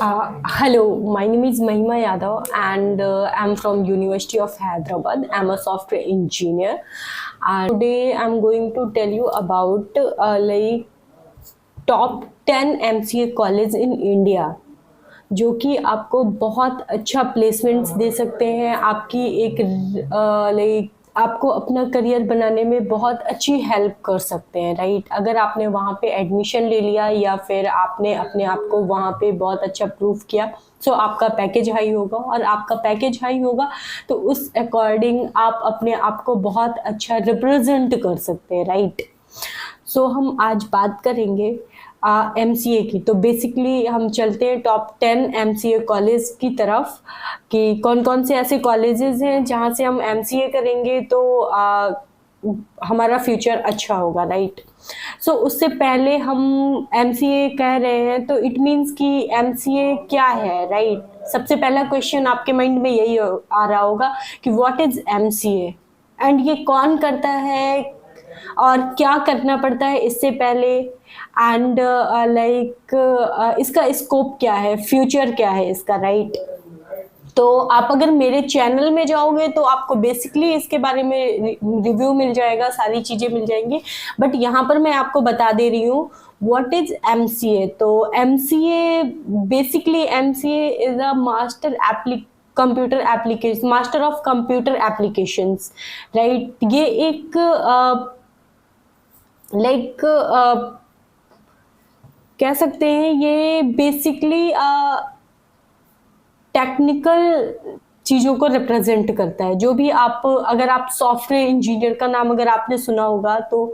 Hello, my name is Mahima Yadav and I'm from University of Hyderabad. I'm a software engineer and today I'm going to tell you about top 10 MCA college in India जो कि आपको बहुत अच्छा placements दे सकते हैं, आपकी एक like आपको अपना करियर बनाने में बहुत अच्छी हेल्प कर सकते हैं, राइट। अगर आपने वहाँ पे एडमिशन ले लिया या फिर आपने अपने आप को वहाँ पे बहुत अच्छा प्रूव किया तो आपका पैकेज हाई होगा, और आपका पैकेज हाई होगा तो उस अकॉर्डिंग आप अपने आप को बहुत अच्छा रिप्रेजेंट कर सकते हैं, राइट। सो हम आज बात करेंगे MCA की। तो बेसिकली हम चलते हैं टॉप 10 MCA कॉलेज की तरफ कि कौन कौन से ऐसे कॉलेजेस हैं जहाँ से हम MCA करेंगे तो हमारा फ्यूचर अच्छा होगा, राइट। सो उससे पहले हम MCA कह रहे हैं तो इट मीन्स कि MCA क्या है, राइट। सबसे पहला क्वेश्चन आपके माइंड में यही आ रहा होगा कि व्हाट इज MCA एंड ये कौन करता है और क्या करना पड़ता है इससे पहले, एंड इसका स्कोप क्या है, फ्यूचर क्या है इसका, राइट। तो आप अगर मेरे चैनल में जाओगे तो आपको बेसिकली इसके बारे में रिव्यू मिल जाएगा, सारी चीज़ें मिल जाएंगी, बट यहाँ पर मैं आपको बता दे रही हूँ व्हाट इज MCA। तो MCA basically MCA is a computer application, master of computer applications, right. ये एक कह सकते हैं ये बेसिकली टेक्निकल चीज़ों को रिप्रेजेंट करता है। जो भी आप अगर आप सॉफ्टवेयर इंजीनियर का नाम अगर आपने सुना होगा तो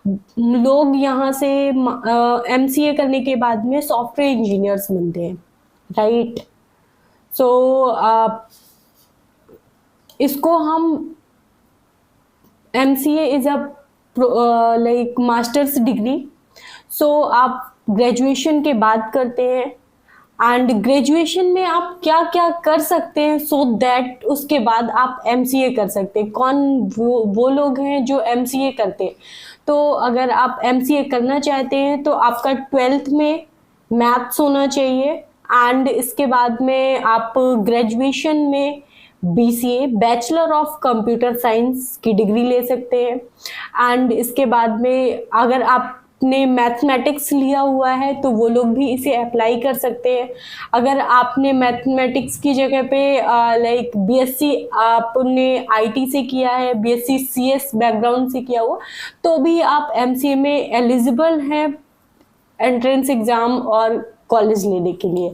लोग यहाँ से MCA करने के बाद में सॉफ्टवेयर इंजीनियर्स बनते हैं, राइट। सो इसको हम MCA is a like masters degree. So आप ग्रेजुएशन के बाद करते हैं एंड ग्रेजुएशन में आप क्या क्या कर सकते हैं सो दैट उसके बाद आप MCA कर सकते हैं। कौन वो लोग हैं जो MCA करते हैं। तो अगर आप MCA करना चाहते हैं तो आपका 12th में मैथ्स होना चाहिए एंड इसके बाद में आप ग्रेजुएशन में BCA bachelor of computer science की डिग्री ले सकते हैं एंड इसके बाद में अगर आपने मैथमेटिक्स लिया हुआ है तो वो लोग भी इसे अप्लाई कर सकते हैं। अगर आपने मैथमेटिक्स की जगह पे लाइक BSc आपने IT से किया है, BSc CS बैकग्राउंड से किया हुआ, तो भी आप MCA में एलिजिबल हैं एंट्रेंस एग्जाम और कॉलेज लेने के लिए,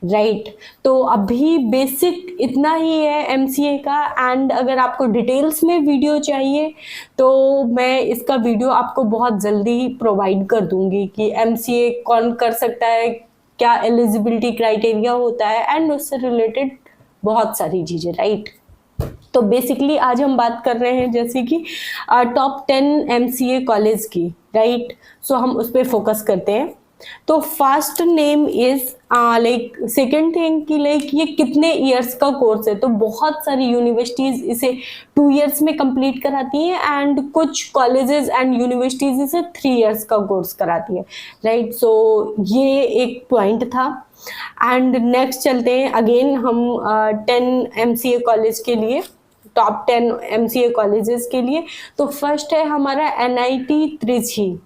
राइट। तो अभी बेसिक इतना ही है MCA का, एंड अगर आपको डिटेल्स में वीडियो चाहिए तो मैं इसका वीडियो आपको बहुत जल्दी प्रोवाइड कर दूंगी कि MCA कौन कर सकता है, क्या एलिजिबिलिटी क्राइटेरिया होता है एंड उससे रिलेटेड बहुत सारी चीज़ें, राइट। तो बेसिकली आज हम बात कर रहे हैं जैसे कि टॉप 10 MCA कॉलेज की, राइट। सो हम उस पर फोकस करते हैं। तो first name is like second thing कि लाइक ये कितने इयर्स का कोर्स है। तो बहुत सारी यूनिवर्सिटीज इसे 2 इयर्स में कंप्लीट कराती हैं एंड कुछ कॉलेजेस एंड यूनिवर्सिटीज इसे 3 इयर्स का कोर्स कराती है, राइट। सो ये एक पॉइंट था एंड नेक्स्ट चलते हैं अगेन हम 10 MCA कॉलेज के लिए, टॉप 10 MCA कॉलेजेस के लिए। तो फर्स्ट है हमारा NIT त्रिची,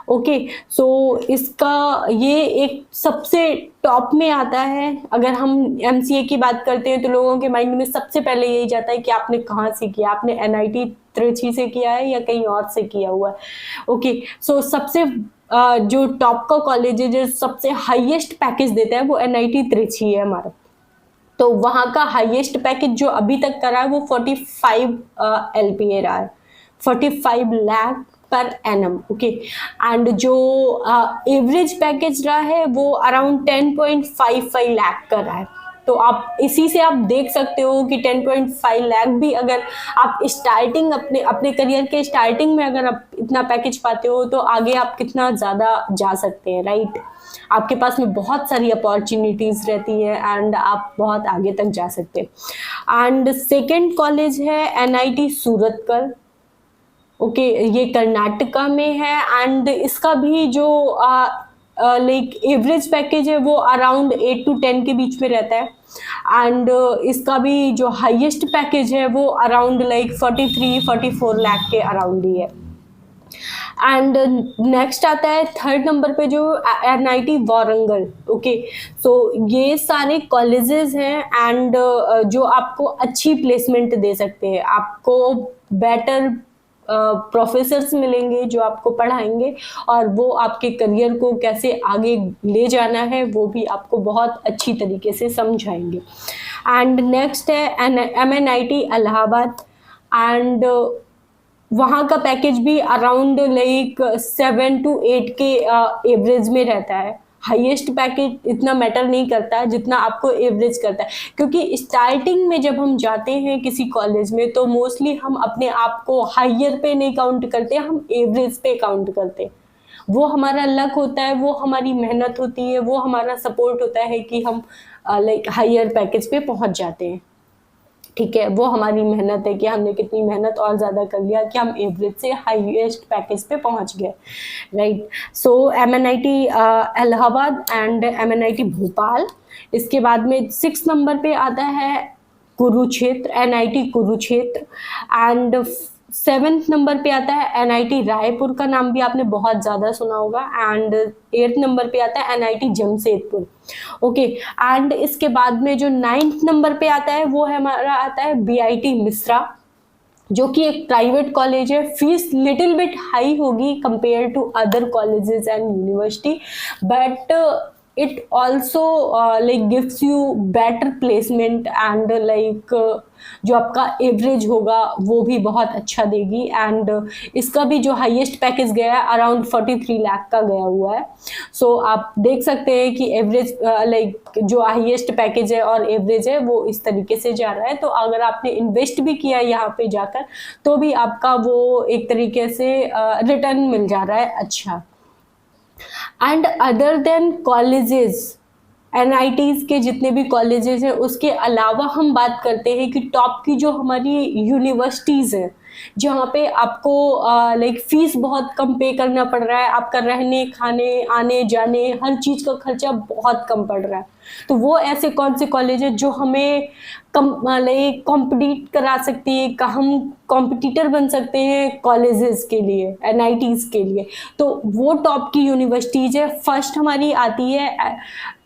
ओके। सो इसका ये एक सबसे टॉप में आता है। अगर हम MCA की बात करते हैं तो लोगों के माइंड में सबसे पहले यही जाता है कि आपने कहाँ से किया, आपने NIT त्रिची से किया है या कहीं और से किया हुआ है, ओके। सो सबसे जो टॉप का कॉलेज है जो सबसे हाईएस्ट पैकेज देता है वो NIT त्रिची है हमारा। तो वहाँ का हाईएस्ट पैकेज जो अभी तक करा है वो 45 LPA रहा है, 45 lakh per annum, okay. And जो एवरेज पैकेज रहा है वो अराउंड 10.55 लाख का रहा है। तो आप इसी से आप देख सकते हो कि 10.5 लाख भी अगर आप स्टार्टिंग अपने करियर के स्टार्टिंग में अगर आप इतना पैकेज पाते हो तो आगे आप कितना ज़्यादा जा सकते हैं, राइट। आपके पास में बहुत सारी अपॉर्चुनिटीज़ रहती है एंड आप बहुत आगे तक जा सकते हैं। एंड सेकेंड कॉलेज है NIT सूरतकल, ओके। ये कर्नाटका में है एंड इसका भी जो लाइक एवरेज पैकेज है वो अराउंड 8 to 10 के बीच में रहता है। एंड इसका भी जो हाईएस्ट पैकेज है वो अराउंड लाइक 43-44 लाख के अराउंड ही है। एंड नेक्स्ट आता है थर्ड नंबर पे जो NIT वारंगल। ओके, सो ये सारे कॉलेजेस हैं एंड जो आपको अच्छी प्लेसमेंट दे सकते हैं, आपको बेटर प्रोफेसर्स मिलेंगे जो आपको पढ़ाएंगे और वो आपके करियर को कैसे आगे ले जाना है वो भी आपको बहुत अच्छी तरीके से समझाएंगे। एंड नेक्स्ट है MNIT इलाहाबाद। एंड वहाँ का पैकेज भी अराउंड लाइक 7 to 8 के एवरेज में रहता है। हाईएस्ट पैकेज इतना मैटर नहीं करता है जितना आपको एवरेज करता है, क्योंकि स्टार्टिंग में जब हम जाते हैं किसी कॉलेज में तो मोस्टली हम अपने आप को हायर पे नहीं काउंट करते, हम एवरेज पे काउंट करते हैं। वो हमारा लक होता है, वो हमारी मेहनत होती है, वो हमारा सपोर्ट होता है कि हम लाइक हायर पैकेज पे पहुंच जाते हैं। ठीक है, वो हमारी मेहनत है कि हमने कितनी मेहनत और ज़्यादा कर लिया कि हम एवरेज से हाईएस्ट पैकेज पे पहुंच गए, right. So MNIT Allahabad and MNIT Bhopal. इसके बाद में 6 नंबर पे आता है Kurukshetra, NIT Kurukshetra. And 7th number पे आता है NIT रायपुर, का नाम भी आपने बहुत ज़्यादा सुना होगा। एंड 8th नंबर पे आता है NIT जमशेदपुर। ओके, एंड इसके बाद में जो 9th नंबर पे आता है वो है हमारा आता है BIT मिश्रा, जो कि एक प्राइवेट कॉलेज है। फीस लिटिल बिट हाई होगी compare to other colleges and university, but it also like gives you better placement and like जो आपका एवरेज होगा वो भी बहुत अच्छा देगी। एंड इसका भी जो हाईएस्ट पैकेज गया है अराउंड 43 लाख का गया हुआ है। सो आप देख सकते हैं कि एवरेज लाइक जो हाईएस्ट पैकेज है और एवरेज है वो इस तरीके से जा रहा है। तो अगर आपने इन्वेस्ट भी किया यहाँ पे जाकर तो भी आपका वो एक तरीके से रिटर्न मिल जा रहा है अच्छा। And other than colleges, NITs के जितने भी कॉलेजेस हैं उसके अलावा हम बात करते हैं कि टॉप की जो हमारी यूनिवर्सिटीज़ हैं जहाँ पे आपको लाइक फीस बहुत कम पे करना पड़ रहा है, आपका रहने खाने आने जाने हर चीज़ का खर्चा बहुत कम पड़ रहा है। तो वो ऐसे कौन से कॉलेज है जो हमें लाइक कॉम्पिटिट करा सकती है, हम कॉम्पिटिटर बन सकते हैं कॉलेजेस के लिए, NITs के लिए। तो वो टॉप की यूनिवर्सिटीज़ है। फर्स्ट हमारी आती है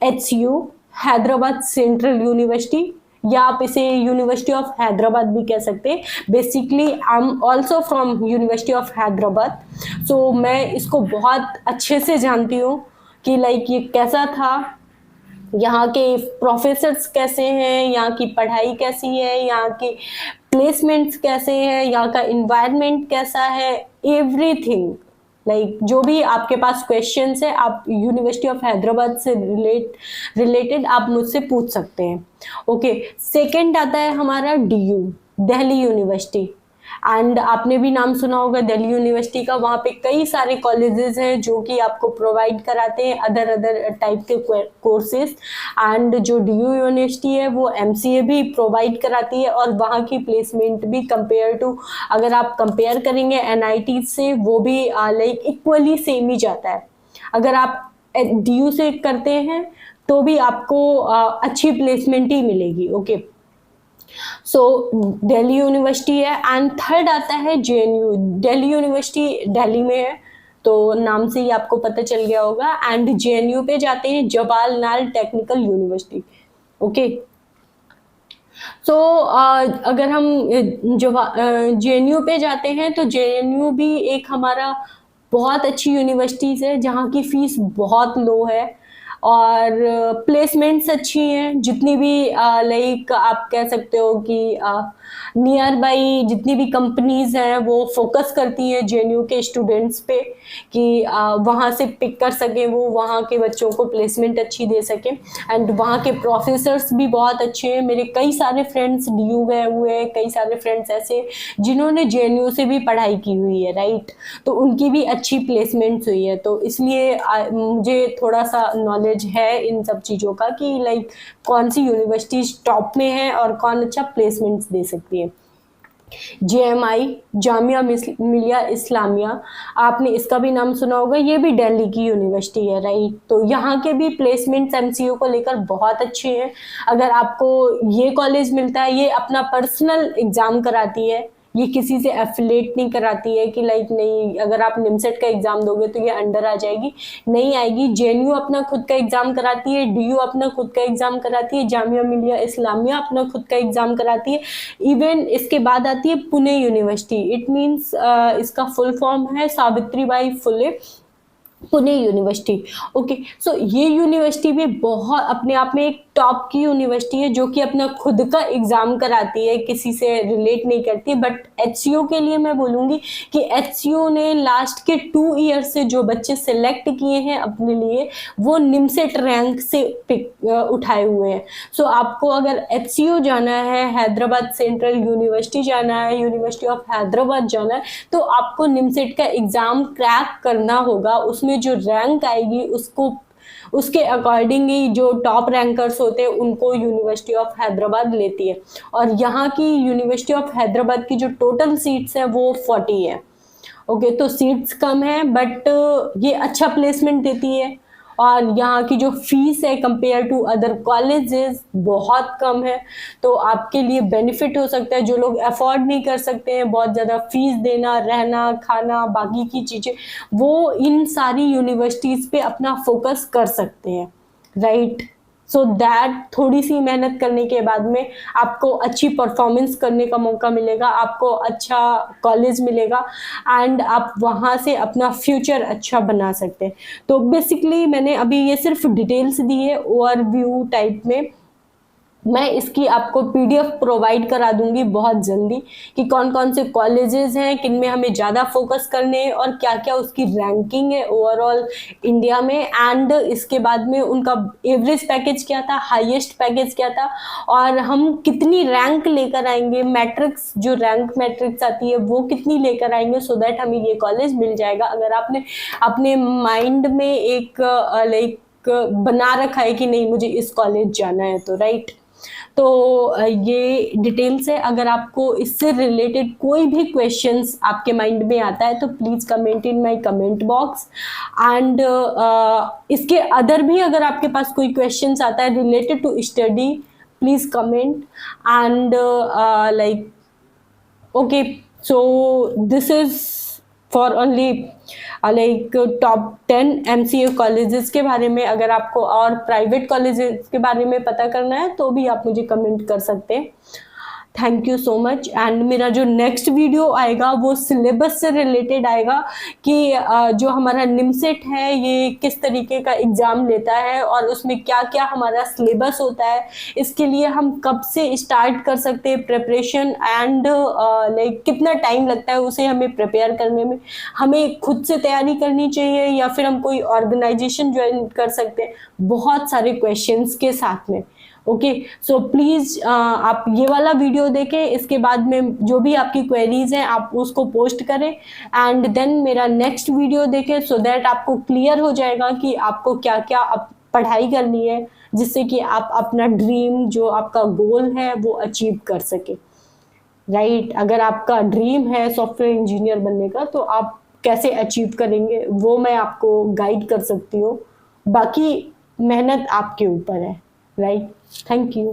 HCU हैदराबाद सेंट्रल यूनिवर्सिटी, या आप इसे यूनिवर्सिटी ऑफ हैदराबाद भी कह सकते हैं। Basically I am also from University of Hyderabad, so मैं इसको बहुत अच्छे से जानती हूँ कि लाइक ये कैसा था, यहाँ के प्रोफेसर्स कैसे हैं, यहाँ की पढ़ाई कैसी है, यहाँ के प्लेसमेंट्स कैसे हैं, यहाँ का इन्वायरमेंट कैसा है, एवरीथिंग लाइक जो भी आपके पास क्वेश्चंस है आप यूनिवर्सिटी ऑफ हैदराबाद से रिलेटेड आप मुझसे पूछ सकते हैं। ओके, सेकंड आता है हमारा DU दिल्ली यूनिवर्सिटी। एंड आपने भी नाम सुना होगा दिल्ली यूनिवर्सिटी का। वहाँ पे कई सारे कॉलेजेस हैं जो कि आपको प्रोवाइड कराते हैं अदर टाइप के कोर्सेज। एंड जो DU यूनिवर्सिटी है वो MCA भी प्रोवाइड कराती है और वहाँ की प्लेसमेंट भी कंपेयर टू, अगर आप कंपेयर करेंगे NIT से, वो भी लाइक इक्वली सेम ही जाता है। अगर आप DU से करते हैं तो भी आपको अच्छी प्लेसमेंट ही मिलेगी। ओके, सो दिल्ली यूनिवर्सिटी है। एंड थर्ड आता है JNU। दिल्ली यूनिवर्सिटी दिल्ली में है तो नाम से ही आपको पता चल गया होगा। एंड JNU पे जाते हैं जवाहरलाल टेक्निकल यूनिवर्सिटी। ओके, सो अगर हम JNU पे जाते हैं तो JNU भी एक हमारा बहुत अच्छी यूनिवर्सिटीज़ है जहाँ की फीस बहुत लो है और प्लेसमेंट्स अच्छी हैं। जितनी भी लाइक आप कह सकते हो कि नियर बाई जितनी भी कंपनीज हैं वो फोकस करती हैं JNU के स्टूडेंट्स पे कि वहाँ से पिक कर सकें, वो वहाँ के बच्चों को प्लेसमेंट अच्छी दे सकें। एंड वहाँ के प्रोफेसर्स भी बहुत अच्छे हैं। मेरे कई सारे फ्रेंड्स DU गए हुए हैं, कई सारे फ्रेंड्स ऐसे जिन्होंने JNU से भी पढ़ाई की हुई है, राइट। तो उनकी भी अच्छी प्लेसमेंट्स हुई है। तो इसलिए मुझे थोड़ा सा नॉलेज है इन सब चीज़ों का कि लाइक कौन सी यूनिवर्सिटीज टॉप में है और कौन अच्छा प्लेसमेंट्स दे सकती है। JMI, जामिया मिलिया इस्लामिया, आपने इसका भी नाम सुना होगा, ये भी दिल्ली की यूनिवर्सिटी है, राइट। तो यहाँ के भी प्लेसमेंट्स MCU को लेकर बहुत अच्छे हैं। अगर आपको ये कॉलेज मिलता है, ये अपना पर्सनल एग्जाम कराती है, ये किसी से एफिलेट नहीं कराती है कि लाइक नहीं अगर आप निमसेट का एग्जाम दोगे तो ये अंडर आ जाएगी, नहीं आएगी। JNU अपना खुद का एग्जाम कराती है, DU अपना खुद का एग्जाम कराती है, जामिया मिलिया इस्लामिया अपना खुद का एग्जाम कराती है। इवन इसके बाद आती है पुणे यूनिवर्सिटी, इट मीन्स इसका फुल फॉर्म है सावित्रीबाई फुले पुणे यूनिवर्सिटी। ओके, सो ये यूनिवर्सिटी भी बहुत अपने आप में एक टॉप की यूनिवर्सिटी है, जो कि अपना खुद का एग्जाम कराती है, किसी से रिलेट नहीं करती। बट HCO के लिए मैं बोलूँगी कि HCO ने लास्ट के 2 ईयर से जो बच्चे सिलेक्ट किए हैं अपने लिए, वो निमसेट रैंक से उठाए हुए हैं। सो आपको अगर HCO जाना है, हैदराबाद सेंट्रल यूनिवर्सिटी जाना है, यूनिवर्सिटी ऑफ हैदराबाद जाना है, तो आपको निमसेट का एग्जाम क्रैक करना होगा। उसमें जो रैंक आएगी उसके अकॉर्डिंग ही जो टॉप रैंकर्स होते हैं उनको यूनिवर्सिटी ऑफ हैदराबाद लेती है। और यहाँ की यूनिवर्सिटी ऑफ हैदराबाद की जो टोटल सीट्स हैं वो 40 है। ओके, तो सीट्स कम है बट ये अच्छा प्लेसमेंट देती है। और यहाँ की जो फीस है कंपेयर टू अदर कॉलेजेस बहुत कम है, तो आपके लिए बेनिफिट हो सकता है। जो लोग अफोर्ड नहीं कर सकते हैं बहुत ज़्यादा फीस देना, रहना, खाना, बाकी की चीज़ें, वो इन सारी यूनिवर्सिटीज़ पे अपना फोकस कर सकते हैं, राइट। सो दैट थोड़ी सी मेहनत करने के बाद में आपको अच्छी परफॉर्मेंस करने का मौका मिलेगा, आपको अच्छा कॉलेज मिलेगा एंड आप वहाँ से अपना फ्यूचर अच्छा बना सकते हैं। तो बेसिकली मैंने अभी ये सिर्फ डिटेल्स दी है ओवरव्यू टाइप में। मैं इसकी आपको PDF प्रोवाइड करा दूंगी बहुत जल्दी कि कौन कौन से कॉलेजेस हैं, किन में हमें ज़्यादा फोकस करने हैं और क्या क्या उसकी रैंकिंग है ओवरऑल इंडिया में। एंड इसके बाद में उनका एवरेज पैकेज क्या था, हाईएस्ट पैकेज क्या था, और हम कितनी रैंक लेकर आएंगे, मैट्रिक्स जो रैंक मैट्रिक्स आती है वो कितनी लेकर आएंगे, सो दैट हमें ये कॉलेज मिल जाएगा। अगर आपने अपने माइंड में एक लाइक बना रखा है कि नहीं मुझे इस कॉलेज जाना है, तो राइट। तो ये डिटेल्स है। अगर आपको इससे रिलेटेड कोई भी क्वेश्चंस आपके माइंड में आता है तो please comment in my comment box. And इसके अदर भी अगर आपके पास कोई क्वेश्चंस आता है related to study, please comment. And like okay, so this is for only like top 10 MCA colleges के बारे में। अगर आपको और प्राइवेट कॉलेजेस के बारे में पता करना है तो भी आप मुझे कमेंट कर सकते हैं। Thank you so much. And मेरा जो नेक्स्ट वीडियो आएगा वो सिलेबस से रिलेटेड आएगा कि जो हमारा निमसेट है ये किस तरीके का एग्ज़ाम लेता है और उसमें क्या क्या हमारा सिलेबस होता है, इसके लिए हम कब से स्टार्ट कर सकते हैं प्रिपरेशन, एंड लाइक कितना टाइम लगता है उसे हमें प्रिपेयर करने में, हमें खुद से तैयारी करनी चाहिए या फिर हम कोई ऑर्गेनाइजेशन ज्वाइन कर सकते हैं, बहुत सारे क्वेश्चंस के साथ में। ओके, सो प्लीज़ आप ये वाला वीडियो देखें, इसके बाद में जो भी आपकी क्वेरीज हैं आप उसको पोस्ट करें एंड देन मेरा नेक्स्ट वीडियो देखें, सो दैट आपको क्लियर हो जाएगा कि आपको क्या क्या पढ़ाई करनी है जिससे कि आप अपना ड्रीम जो आपका गोल है वो अचीव कर सके, राइट। अगर आपका ड्रीम है सॉफ्टवेयर इंजीनियर बनने का तो आप कैसे अचीव करेंगे वो मैं आपको गाइड कर सकती हूँ, बाकी मेहनत आपके ऊपर है, राइट। Thank you.